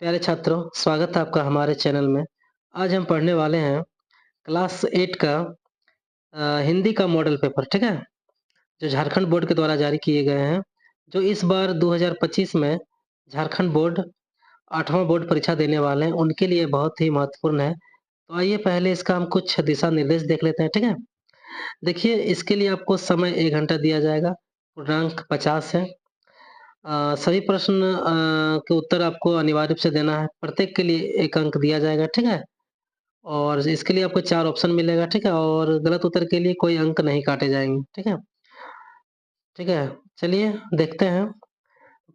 प्यारे छात्रों, स्वागत है आपका हमारे चैनल में। आज हम पढ़ने वाले हैं क्लास 8 का हिंदी का मॉडल पेपर, ठीक है? जो झारखंड बोर्ड के द्वारा जारी किए गए हैं, जो इस बार 2025 में झारखंड बोर्ड 8वां बोर्ड परीक्षा देने वाले हैं, उनके लिए बहुत ही महत्वपूर्ण है। तो आइए पहले इसका हम कुछ दिशा निर्देश देख लेते हैं, ठीक है? देखिए, इसके लिए आपको समय 1 घंटा दिया जाएगा, पूर्णांक 50 है। सभी प्रश्न के उत्तर आपको अनिवार्य रूप से देना है। प्रत्येक के लिए 1 अंक दिया जाएगा, ठीक है? और इसके लिए आपको 4 ऑप्शन मिलेगा, ठीक है? और गलत उत्तर के लिए कोई अंक नहीं काटे जाएँगे, ठीक है? ठीक है? चलिए देखते हैं।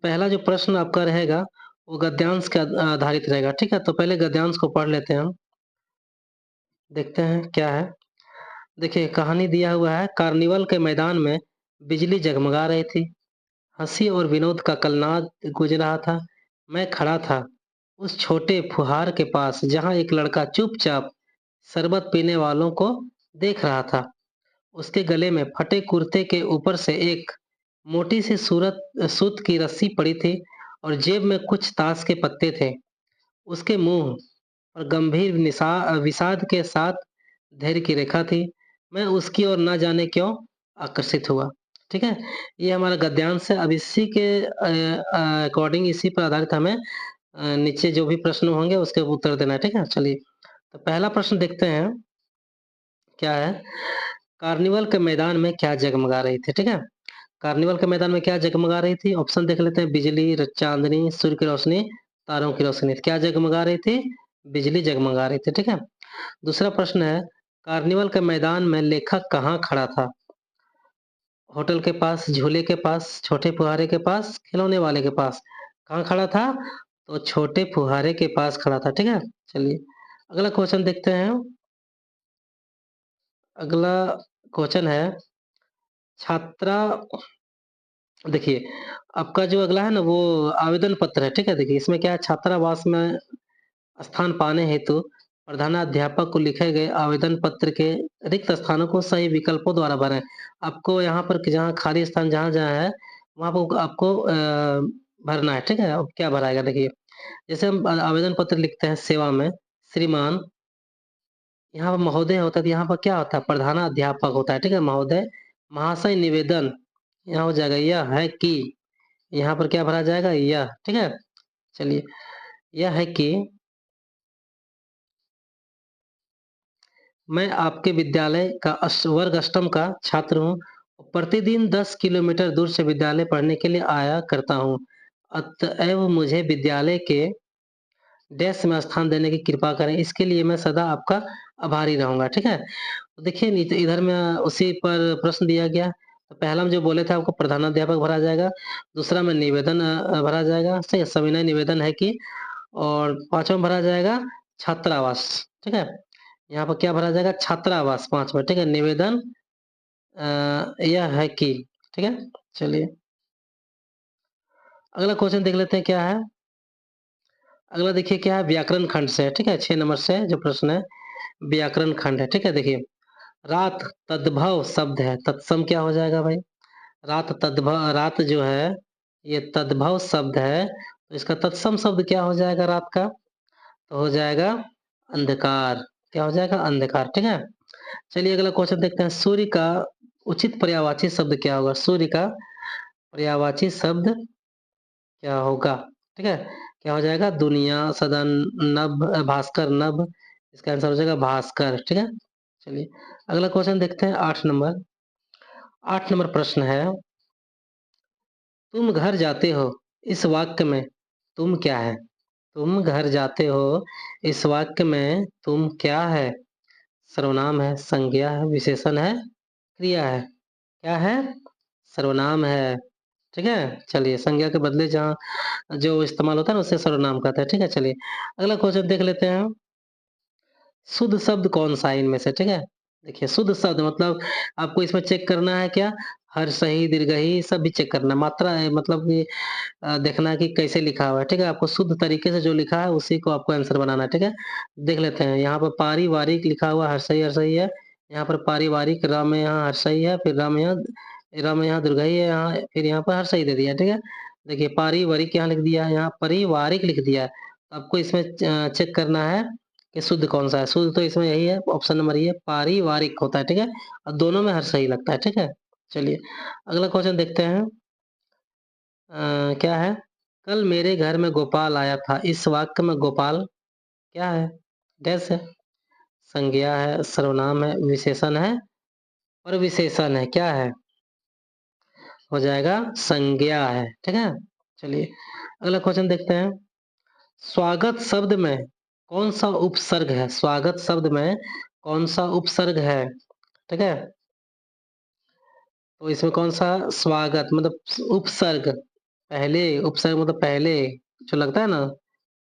पहला जो प्रश्न आपका रहेगा, वो गद्यांश के आधारित रहेगा, ठीक है? तो पहले गद्यांश को पढ़ लेते हैं हम। देखते हैं क्या है। देखिए कहानी दिया हुआ है, कार्निवल के मैदान में बिजली जगमगा रही थी। हँसी और विनोद का कलनाद गूँज रहा था। मैं खड़ा था उस छोटे फुहार के पास जहाँ एक लड़का चुपचाप शरबत पीने वालों को देख रहा था। उसके गले में फटे कुर्ते के ऊपर से एक मोटी सी सूत की रस्सी पड़ी थी और जेब में कुछ ताश के पत्ते थे। उसके मुंह पर गंभीर विषाद के साथ धैर्य की रेखा थी। मैं उसकी ओर न जाने क्यों आकर्षित हुआ। ठीक है? ये हमारा गद्यांश है। अब इसी के अकॉर्डिंग इसी पर आधारित हमें नीचे जो भी प्रश्न होंगे उसके उत्तर देना है। ठीक है? चलिए, तो पहला प्रश्न देखते हैं, क्या है? कार्निवल के मैदान में क्या जगमगा रही थी? ठीक है? कार्निवल के मैदान में क्या जगमगा रही थी? ऑप्शन देख लेते हैं, बिजली, चांदनी, सूर्य की रोशनी, तारों की रोशनी। क्या जगमगा रही थी? बिजली जगमगा रही थी, ठीक है? दूसरा प्रश्न है, कार्निवल के मैदान में लेखक कहाँ खड़ा था? होटल के पास, झूले के पास, छोटे फुहारे के पास, खिलौने वाले के पास। कहाँ खड़ा था? तो छोटे फुहारे के पास खड़ा था, ठीक है? चलिए, अगला क्वेश्चन देखते हैं। अगला क्वेश्चन है, छात्रा देखिए, आपका जो अगला है ना वो आवेदन पत्र है, ठीक है? देखिए, इसमें क्या है, छात्रावास में स्थान पाने हेतु प्रधानाध्यापक को लिखे गए आवेदन पत्र के रिक्त स्थानों को सही विकल्पों द्वारा भरें। आपको यहाँ पर जहाँ खाली स्थान जहाँ-जहाँ है, वहाँ पे आपको भरना है, ठीक है? अब क्या भराएगा देखिए, जैसे हम आवेदन पत्र लिखते हैं सेवा में, श्रीमान, यहाँ पर महोदय होता है, तो यहाँ पर क्या होता है? प्रधानाध्यापक होता है, ठीक है? महोदय, महाशय निवेदन, यहाँ हो जाएगा यह है कि, यहाँ पर क्या भरा जाएगा? यह, ठीक है? चलिए, यह है कि मैं आपके विद्यालय का वर्ग अष्टम का छात्र हूँ। प्रतिदिन 10 किलोमीटर दूर से विद्यालय पढ़ने के लिए आया करता हूँ। अतएव मुझे विद्यालय के डैश में स्थान देने की कृपा करें। इसके लिए मैं सदा आपका आभारी रहूँगा, ठीक है? तो देखिए नीचे इधर में उसी पर प्रश्न दिया गया। तो पहला में जो बोले थे आपको प्रधानाध्यापक भरा जाएगा, दूसरा में निवेदन भरा जाएगा, ठीक है? सविनय निवेदन है कि, और 5वां भरा जाएगा छात्रावास, ठीक है? यहाँ पर क्या भरा जाएगा? छात्रावास 5 में, ठीक है? निवेदन यह है कि, ठीक है? चलिए, अगला क्वेश्चन देख लेते हैं क्या है? अगला देखिए क्या है, व्याकरण खंड से है, ठीक है? 6 नंबर से जो प्रश्न है, व्याकरण खंड है, ठीक है? देखिए, रात तद्भव शब्द है, तत्सम क्या हो जाएगा भाई? रात जो है, ये तद्भव शब्द है, तो इसका तत्सम शब्द क्या हो जाएगा रात का? तो हो जाएगा अंधकार। क्या हो जाएगा? अंधकार, ठीक है? चलिए अगला क्वेश्चन देखते हैं, सूर्य का उचित पर्यायवाची शब्द क्या होगा? सूर्य का पर्यायवाची शब्द क्या होगा? ठीक है? क्या हो जाएगा? दुनिया, सदन, नभ, भास्कर, नभ, इसका आंसर हो जाएगा भास्कर, ठीक है? चलिए, अगला क्वेश्चन देखते हैं 8 नंबर। 8 नंबर प्रश्न है, तुम घर जाते हो, इस वाक्य में तुम क्या है? तुम घर जाते हो, इस वाक्य में तुम क्या है? सर्वनाम है, संज्ञा है, विशेषण है, क्रिया है? क्या है? सर्वनाम है, ठीक है? चलिए, संज्ञा के बदले जहाँ जो इस्तेमाल होता है ना उसे सर्वनाम कहते हैं, ठीक है? चलिए, अगला क्वेश्चन देख लेते हैं, शुद्ध शब्द कौन-सा है इनमें से? ठीक है? देखिए, शुद्ध शब्द मतलब आपको इसमें चेक करना है क्या? हर्षई, दीर्घई सब भी चेक करना है। मात्रा है मतलब कि देखना है कि कैसे लिखा हुआ है, ठीक है? आपको शुद्ध तरीके से जो लिखा है उसी को आपको आंसर बनाना है, ठीक है? देख लेते हैं, यहाँ पर पारिवारिक लिखा हुआ हर्षई, हर्षई है। यहाँ पर पारिवारिक र में यहाँ हर्षई है, फिर र में यहाँ दीर्घई है, फिर यहाँ पर हर्षई दे दिया है, ठीक है? देखिए, पारिवारिक यहाँ लिख दिया है, यहाँ पारिवारिक लिख दिया है। आपको इसमें चेक करना है कि शुद्ध कौन-सा है। शुद्ध तो इसमें यही है, ऑप्शन नंबर ये पारिवारिक होता है, ठीक है? और दोनों में हर सही लगता है, ठीक है? चलिए, अगला क्वेश्चन देखते हैं। क्या है? कल मेरे घर में गोपाल आया था। इस वाक्य में गोपाल क्या है? डैश है, संज्ञा है, सर्वनाम है, विशेषण है और विशेषण है। क्या है? हो जाएगा संज्ञा है, ठीक है? चलिए, अगला क्वेश्चन देखते हैं। स्वागत शब्द में कौन सा उपसर्ग है? स्वागत शब्द में कौन सा उपसर्ग है? ठीक है? तो इसमें कौन सा स्वागत मतलब उपसर्ग, पहले उपसर्ग मतलब पहले जो लगता है ना,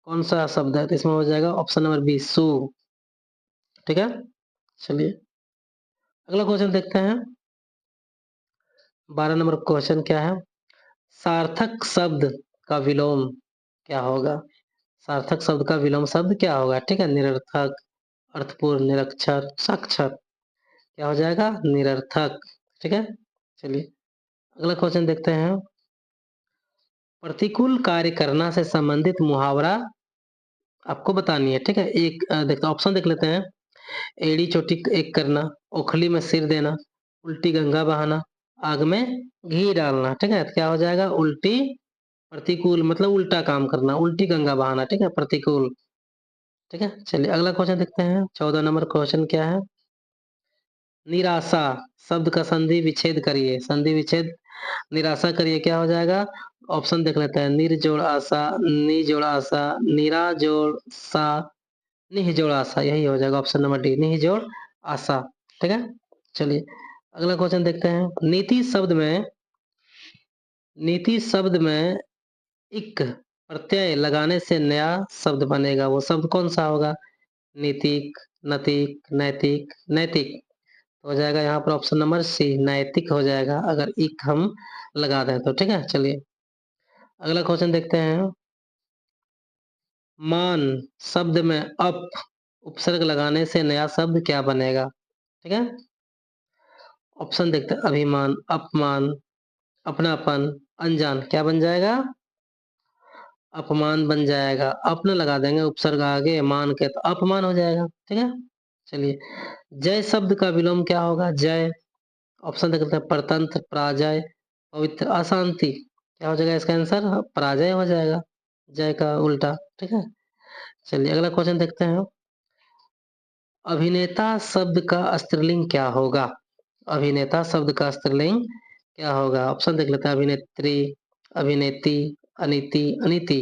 कौन सा शब्द है? तो इसमें हो जाएगा ऑप्शन नंबर बी सु। ठीक है? चलिए, अगला क्वेश्चन देखते हैं। 12 नंबर क्वेश्चन क्या है? सार्थक शब्द का विलोम क्या होगा? सार्थक शब्द का विलोम शब्द क्या होगा? ठीक है? निरर्थक, अर्थपूर्ण, निरक्षर, साक्षर। क्या हो जाएगा? निरर्थक। ठीक है? चलिए, अगला क्वेश्चन देखते हैं। प्रतिकूल कार्य करना से संबंधित मुहावरा आपको बतानी है। ठीक है? एक देखते ऑप्शन देख लेते हैं। एड़ी चोटी एक करना, ओखली में सिर देना, उल्टी गंगा बहाना, आग में घी डालना। ठीक है? तो क्या हो जाएगा? उल्टी, प्रतिकूल मतलब उल्टा काम करना, उल्टी गंगा बहाना। ठीक है? प्रतिकूल। ठीक है? चलिए, अगला क्वेश्चन देखते हैं। 14 नंबर क्वेश्चन क्या है? निराशा शब्द का संधि विच्छेद करिए। संधि विच्छेद निराशा करिए। क्या हो जाएगा? ऑप्शन देख लेते हैं। निर जोड़ आशा, नि जोड़ आशा, निरा जोड़ सा, निह जोड़ आशा। यही हो जाएगा ऑप्शन नंबर डी, निह जोड़ आशा। ठीक है? चलिए, अगला क्वेश्चन देखते हैं। नीति शब्द में इक प्रत्यय लगाने से नया शब्द बनेगा। वो शब्द कौन सा होगा? नीतिक, नतिक, नैतिक, नैतिक। हो जाएगा यहाँ पर ऑप्शन नंबर सी, नैतिक हो जाएगा अगर इक हम लगा दें तो। ठीक है? चलिए, अगला क्वेश्चन देखते हैं। मान शब्द में अप उपसर्ग लगाने से नया शब्द क्या बनेगा? ठीक है? ऑप्शन देखते हैं। अभिमान, अपमान, अपनापन, अनजान। क्या बन जाएगा? अपमान बन जाएगा। अपना लगा देंगे उपसर्ग आगे मान के, तो अपमान हो जाएगा। ठीक है? चलिए, जय शब्द का विलोम क्या होगा? जय, ऑप्शन देख लेते हैं। परतंत्र, पराजय, पवित्र, अशांति। क्या हो जाएगा इसका आंसर? पराजय हो जाएगा, जय का उल्टा। ठीक है? चलिए, अगला क्वेश्चन देखते हैं। अभिनेता शब्द का स्त्रीलिंग क्या होगा? अभिनेता शब्द का स्त्रीलिंग क्या होगा? ऑप्शन देख लेते हैं। अभिनेत्री, अभिनेती, अनीति, अनीति।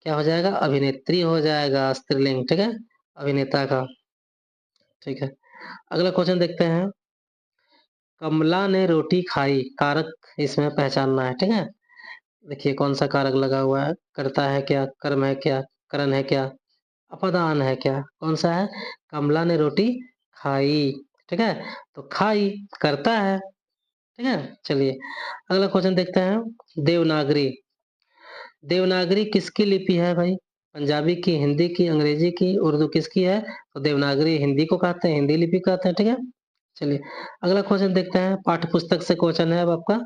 क्या हो जाएगा? अभिनेत्री हो जाएगा स्त्रीलिंग। ठीक है? अभिनेता का। ठीक है, अगला क्वेश्चन देखते हैं। कमला ने रोटी खाई, कारक इसमें पहचानना है। ठीक है? देखिए कौन सा कारक लगा हुआ है। करता है क्या, कर्म है क्या, करण है क्या, अपदान है क्या? कौन सा है? कमला ने रोटी खाई। ठीक है? तो खाई करता है। ठीक है? चलिए, अगला क्वेश्चन देखते हैं। देवनागरी, देवनागरी किसकी लिपि है भाई? पंजाबी की, हिंदी की, अंग्रेजी की, उर्दू किसकी है? तो देवनागरी हिंदी को कहते हैं, हिंदी लिपि कहते हैं। ठीक है? चलिए, अगला क्वेश्चन देखते हैं। पाठ्य पुस्तक से क्वेश्चन है अब आपका।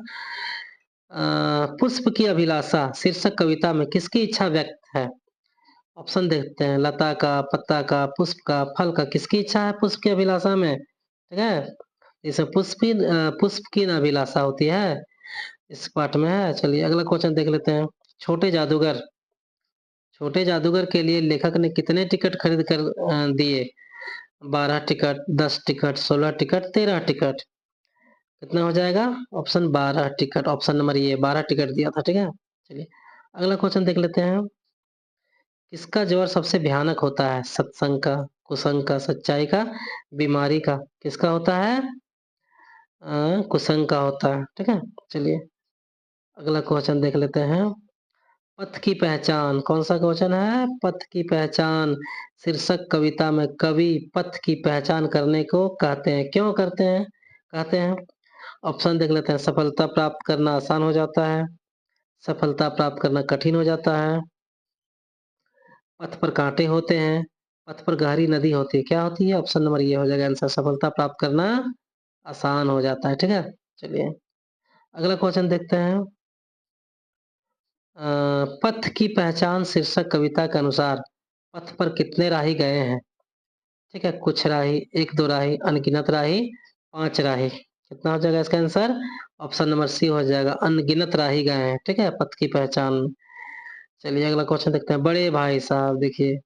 पुष्प की अभिलाषा शीर्षक कविता में किसकी इच्छा व्यक्त है? ऑप्शन देखते हैं। लता का, पत्ता का, पुष्प का, फल का। किसकी इच्छा है पुष्प की अभिलाषा में? ठीक है? इसमें पुष्प की ना अभिलाषा होती है, इस पाठ में है। चलिए, अगला क्वेश्चन देख लेते हैं। छोटे जादूगर, छोटे जादूगर के लिए लेखक ने कितने टिकट खरीद कर दिए? 12 टिकट, 10 टिकट, 16 टिकट, 13 टिकट। कितना हो जाएगा? ऑप्शन 12 टिकट, ऑप्शन नंबर ये 12 टिकट दिया था। ठीक है? चलिए, अगला क्वेश्चन देख लेते हैं। किसका ज्वर सबसे भयानक होता है? सत्संग का, कुसंग का, सच्चाई का, बीमारी का। किसका होता है? कुसंग का होता है। ठीक है? चलिए, अगला क्वेश्चन देख लेते हैं। पथ की पहचान, कौन सा क्वेश्चन है? पथ की पहचान शीर्षक कविता में कवि पथ की पहचान करने को कहते हैं। क्यों करते हैं, कहते हैं? ऑप्शन देख लेते हैं। सफलता प्राप्त करना आसान हो जाता है, सफलता प्राप्त करना कठिन हो जाता है, पथ पर कांटे होते हैं, पथ पर गहरी नदी होती है। क्या होती है? ऑप्शन नंबर ये हो जाएगा आंसर, सफलता प्राप्त करना आसान हो जाता है। ठीक है? चलिए, अगला क्वेश्चन देखते हैं। पथ की पहचान शीर्षक कविता के अनुसार पथ पर कितने राही गए हैं? ठीक है, कुछ राही, 1-2 राही, अनगिनत राही, 5 राही। कितना हो जाएगा इसका आंसर? ऑप्शन नंबर सी हो जाएगा, अनगिनत राही गए हैं। ठीक है, पथ की पहचान में। चलिए अगला क्वेश्चन देखते हैं। बड़े भाई साहब देखिए,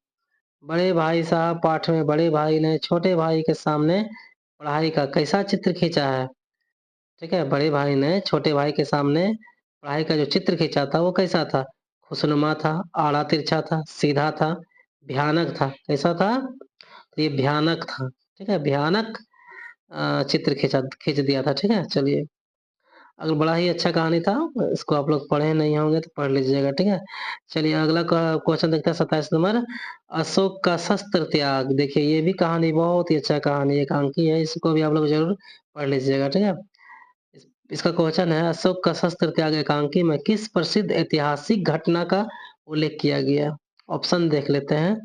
बड़े भाई साहब पाठ में बड़े भाई ने छोटे भाई के सामने पढ़ाई का कैसा चित्र खींचा है? ठीक है, बड़े भाई ने छोटे भाई के सामने पढ़ाई का जो चित्र खींचा था वो कैसा था? खुशनुमा था, आड़ा तिरछा था, सीधा था, भयानक था। कैसा था? तो ये भयानक था। ठीक है, भयानक चित्र खींच दिया था। ठीक है, चलिए अगर बड़ा ही अच्छा कहानी था, इसको आप लोग पढ़े नहीं होंगे तो पढ़ लीजिएगा। ठीक है, चलिए अगला क्वेश्चन देखते हैं 27 नंबर। अशोक का शस्त्र त्याग। देखिए ये भी कहानी बहुत ही अच्छा कहानी एकांकी है, इसको भी आप लोग जरूर पढ़ लीजिएगा। ठीक है, इसका क्वेश्चन है अशोक का शस्त्र त्याग एकांकी में किस प्रसिद्ध ऐतिहासिक घटना का उल्लेख किया गया? ऑप्शन देख लेते हैं।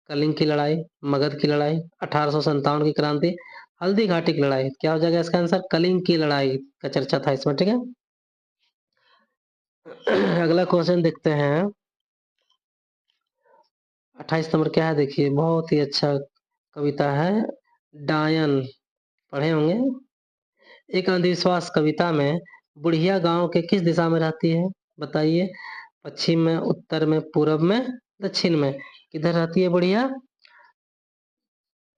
कलिंग की लड़ाई, मगध की लड़ाई, 1857 की क्रांति, हल्दी घाटी की लड़ाई। क्या हो जाएगा इसका आंसर? कलिंग की लड़ाई का चर्चा था इसमें। ठीक है, अगला क्वेश्चन देखते हैं। 28 नंबर क्या है देखिए, बहुत ही अच्छा कविता है, डायन। पढ़े होंगे। एक अंधविश्वास कविता में बुढ़िया गांव के किस दिशा में रहती है? बताइए। पश्चिम में, उत्तर में, पूरब में, दक्षिण में। किधर रहती है बुढ़िया?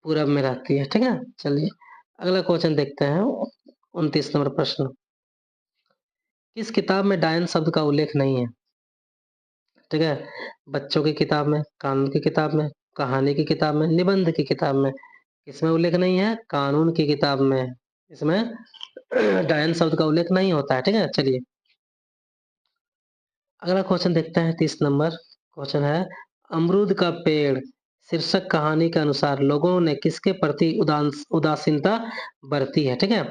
पूरब में रहती है। ठीक है, चलिए अगला क्वेश्चन देखते हैं। 29 नंबर प्रश्न। किस किताब में डायन शब्द का उल्लेख नहीं है? ठीक है, बच्चों की किताब में, कानून की किताब में, कहानी की किताब में, निबंध की किताब में। इसमें उल्लेख नहीं है, कानून की किताब में। इसमें डायन शब्द का उल्लेख नहीं होता है। ठीक है, चलिए अगला क्वेश्चन देखते हैं। 30 नंबर क्वेश्चन है, अमरूद का पेड़ शीर्षक कहानी के अनुसार लोगों ने किसके प्रति उदासीनता बरती है? ठीक है,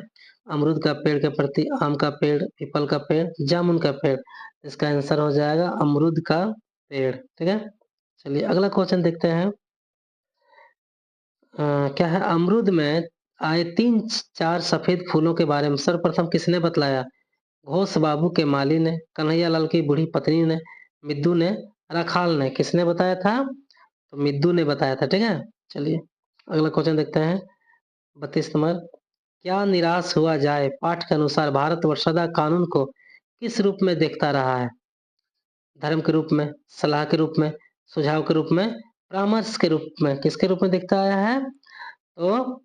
अमरूद का पेड़ के प्रति, आम का पेड़, पीपल का पेड़, जामुन का पेड़। इसका आंसर हो जाएगा अमरूद का पेड़। ठीक है, चलिए अगला क्वेश्चन देखते हैं। क्या है, अमरूद में आए 3-4 सफेद फूलों के बारे में सर्वप्रथम किसने बतलाया? घोष बाबू के माली ने, कन्हैया लाल की बूढ़ी पत्नी ने, मिद्दू ने, राखाल ने। किसने बताया था? तो मिद्दू ने बताया था। ठीक है, चलिए अगला क्वेश्चन देखते हैं। 32 नंबर। क्या निराश हुआ जाए पाठ के अनुसार भारतवर्ष सदा कानून को किस रूप में देखता रहा है? धर्म के रूप में, सलाह के रूप में, सुझाव के रूप में, परामर्श के रूप में। किसके रूप में देखता आया है? तो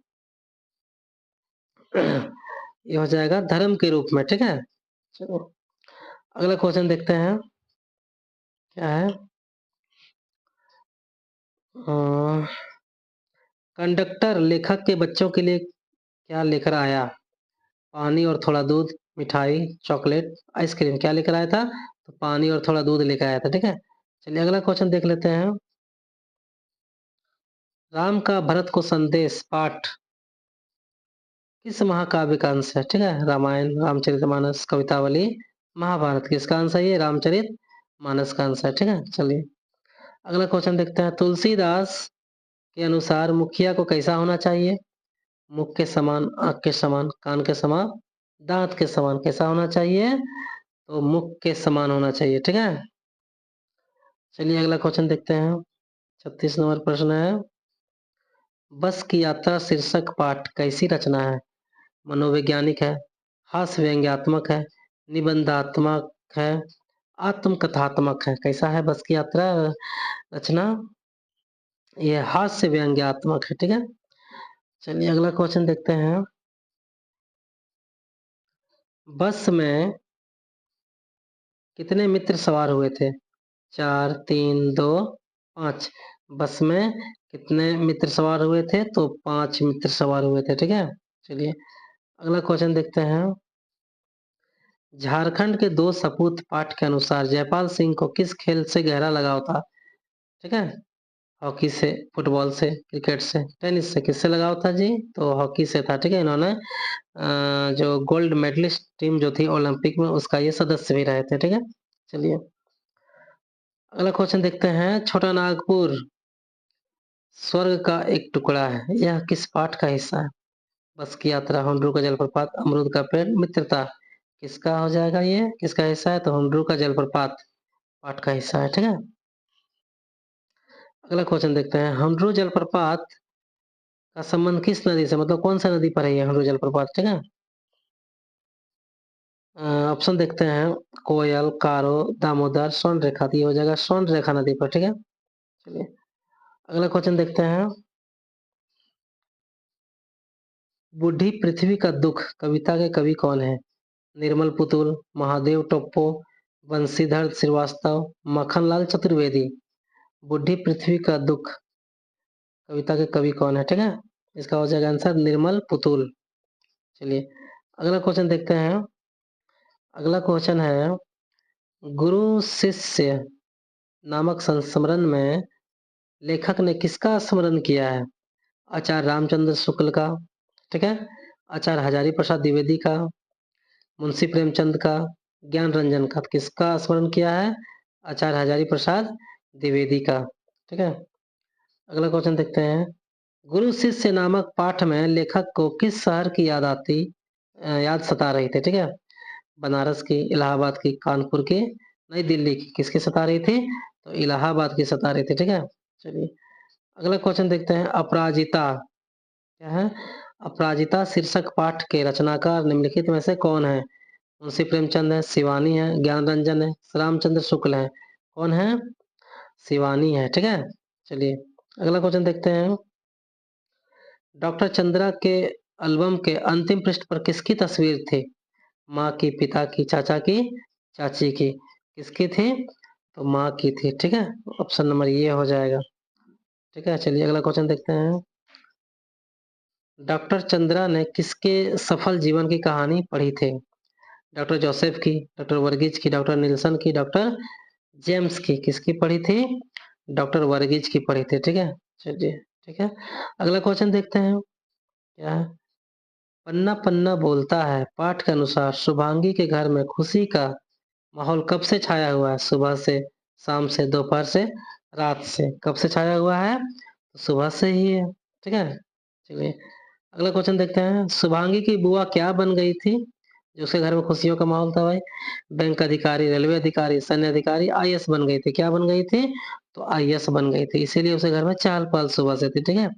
ये हो जाएगा धर्म के रूप में। ठीक है, चलो अगला क्वेश्चन देखते हैं। क्या है, कंडक्टर लेखक के बच्चों के लिए क्या लेकर आया? पानी और थोड़ा दूध, मिठाई, चॉकलेट, आइसक्रीम। क्या लेकर आया था? तो पानी और थोड़ा दूध लेकर आया था। ठीक है, चलिए अगला क्वेश्चन देख लेते हैं। राम का भरत को संदेश पाठ किस महाकाव्य का अंश है? ठीक है, रामायण, रामचरितमानस, कवितावली, महाभारत। किसका अंश है? ये रामचरित मानस का अंश है। ठीक है, चलिए अगला क्वेश्चन देखते हैं। तुलसीदास के अनुसार मुखिया को कैसा होना चाहिए? मुख के समान, आंख के समान, कान के समान, दांत के समान। कैसा होना चाहिए? तो मुख के समान होना चाहिए। ठीक है, चलिए अगला क्वेश्चन देखते हैं। 36 नंबर प्रश्न है, बस की यात्रा शीर्षक पाठ कैसी रचना है? मनोवैज्ञानिक है, हास्य व्यंग्यात्मक है, निबंधात्मक है, आत्मकथात्मक है। कैसा है बस की यात्रा रचना? ये हास्य व्यंग्यात्मक है। ठीक है, चलिए अगला क्वेश्चन देखते हैं। बस में कितने मित्र सवार हुए थे? 4, 3, 2, 5। बस में कितने मित्र सवार हुए थे? तो 5 मित्र सवार हुए थे। ठीक है, चलिए अगला क्वेश्चन देखते हैं। झारखंड के 2 सपूत पाठ के अनुसार जयपाल सिंह को किस खेल से गहरा लगाव था? ठीक है, हॉकी से, फुटबॉल से, क्रिकेट से, टेनिस से। किससे लगाव था जी? तो हॉकी से था। ठीक है, इन्होंने जो गोल्ड मेडलिस्ट टीम जो थी ओलंपिक में, उसका ये सदस्य भी रहे थे। ठीक है, चलिए अगला क्वेश्चन देखते हैं। छोटा नागपुर स्वर्ग का एक टुकड़ा है, यह किस पाठ का हिस्सा है? बस की यात्रा, हुंड्रू का जलप्रपात, अमरूद का पेड़, मित्रता। किसका हो जाएगा? ये किसका हिस्सा है? तो हुंड्रू का जलप्रपात। पाठ का हिस्सा है, ठीक है। अगला क्वेश्चन देखते हैं, हंड्रू जलप्रपात का संबंध किस नदी से, मतलब कौन सा नदी पर है ये हंड्रू जलप्रपात, ठीक है। ऑप्शन देखते हैं, कोयल, कारो, दामोदर, स्वर्णरेखा। तो ये हो जाएगा स्वर्णरेखा नदी पर, ठीक है। चलिए अगला क्वेश्चन देखते हैं, बूढ़ी पृथ्वी का दुख कविता के कवि कौन है? निर्मल पुतुल, महादेव टोप्पो, बंशीधर श्रीवास्तव, मक्खनलाल चतुर्वेदी। बूढ़ी पृथ्वी का दुख कविता के कवि कौन है, ठीक है। इसका हो जाएगा आंसर निर्मल पुतुल। चलिए अगला क्वेश्चन देखते हैं। अगला क्वेश्चन है, गुरु शिष्य नामक संस्मरण में लेखक ने किसका स्मरण किया है? आचार्य रामचंद्र शुक्ल का, ठीक है, आचार्य हजारी प्रसाद द्विवेदी का, मुंशी प्रेमचंद का, ज्ञान रंजन का। किसका स्मरण किया है? आचार्य हजारी प्रसाद द्विवेदी का, ठीक है। अगला क्वेश्चन देखते हैं, गुरु शिष्य नामक पाठ में लेखक को किस शहर की याद सता रही थी, ठीक है। बनारस की, इलाहाबाद की, कानपुर की, नई दिल्ली की। किसकी सता रही थी? तो इलाहाबाद की सता रही थी, ठीक है। चलिए अगला क्वेश्चन देखते हैं, अपराजिता क्या है? अपराजिता शीर्षक पाठ के रचनाकार निम्नलिखित में से कौन है? मुंशी प्रेमचंद है, शिवानी है, ज्ञान रंजन है, रामचंद्र शुक्ल है। कौन है? शिवानी है, ठीक है। चलिए अगला क्वेश्चन देखते हैं, डॉक्टर चंद्रा के एल्बम के अंतिम पृष्ठ पर किसकी तस्वीर थी? माँ की, पिता की, चाचा की, चाची की। किसकी थी? तो माँ की थी, ठीक है। ऑप्शन नंबर ये हो जाएगा, ठीक है। चलिए अगला क्वेश्चन देखते हैं, डॉक्टर चंद्रा ने किसके सफल जीवन की कहानी पढ़ी थी? डॉक्टर जोसेफ की, डॉक्टर वर्गीज की, डॉक्टर निल्सन की, डॉक्टर जेम्स की। किसकी पढ़ी थी? डॉक्टर वर्गीज की पढ़ी थी, ठीक है। चलिए ठीक है। अगला क्वेश्चन देखते हैं, क्या है? पन्ना पन्ना बोलता है पाठ के अनुसार शुभांगी के घर में खुशी का माहौल कब से छाया हुआ है? सुबह से, शाम से, दोपहर से, रात से। कब से छाया हुआ है? तो सुबह से ही है, ठीक है। चलिए अगला क्वेश्चन देखते हैं, शुभांगी की बुआ क्या बन गई थी जो उसके घर में खुशियों का माहौल था भाई? बैंक अधिकारी, रेलवे अधिकारी, सैन्य अधिकारी, आईएएस बन गई थी। क्या बन गई थी? तो आईएएस बन गई थी, इसीलिए उसके घर में चहल पहल सुबह से थी, ठीक है।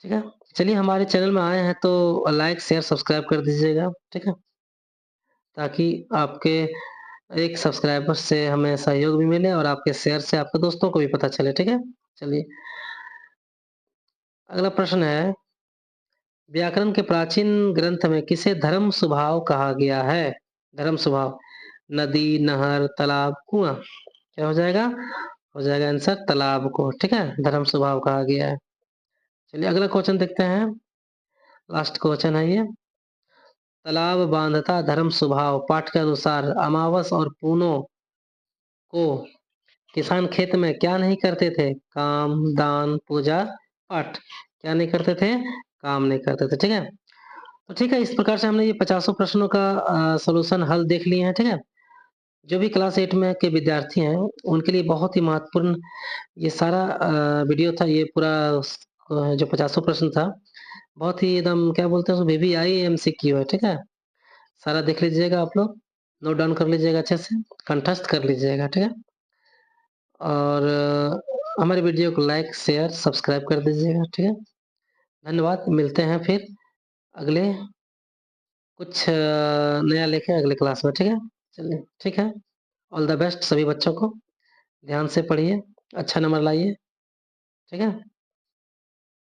ठीक है, चलिए हमारे चैनल में आए हैं तो लाइक शेयर सब्सक्राइब कर दीजिएगा, ठीक है, ताकि आपके एक सब्सक्राइबर से हमें सहयोग भी मिले और आपके शेयर से आपके दोस्तों को भी पता चले, ठीक है। चलिए अगला प्रश्न है, व्याकरण के प्राचीन ग्रंथ में किसे धर्म स्वभाव कहा गया है? धर्म स्वभाव, नदी, नहर, तालाब, कुआं। क्या हो जाएगा? हो जाएगा आंसर तालाब को, ठीक है, धर्म स्वभाव कहा गया है। चलिए अगला क्वेश्चन देखते हैं, लास्ट क्वेश्चन है ये, तालाब बांधता धर्म स्वभाव पाठ के अनुसार अमावस और पूनों को किसान खेत में क्या नहीं करते थे? काम, दान, पूजा, पाठ। क्या नहीं करते थे? काम नहीं करते थे, ठीक है। तो ठीक है, इस प्रकार से हमने ये 50 प्रश्नों का सॉल्यूशन हल देख लिए हैं, ठीक है। जो भी क्लास 8 में के विद्यार्थी हैं उनके लिए बहुत ही महत्वपूर्ण ये सारा वीडियो था, ये पूरा जो 50 प्रश्न था, बहुत ही एकदम क्या बोलते हैं उसको, वीवीआई एमसीक्यू है, ठीक है। सारा देख लीजिएगा आप लोग, नोट डाउन कर लीजिएगा अच्छे से, कंठस्थ कर लीजिएगा, ठीक है। और हमारे वीडियो को लाइक शेयर सब्सक्राइब कर दीजिएगा, ठीक है। धन्यवाद, मिलते हैं फिर अगले कुछ नया लेके अगले क्लास में, ठीक है। चलिए ठीक है, ऑल द बेस्ट सभी बच्चों को, ध्यान से पढ़िए, अच्छा नंबर लाइए, ठीक है।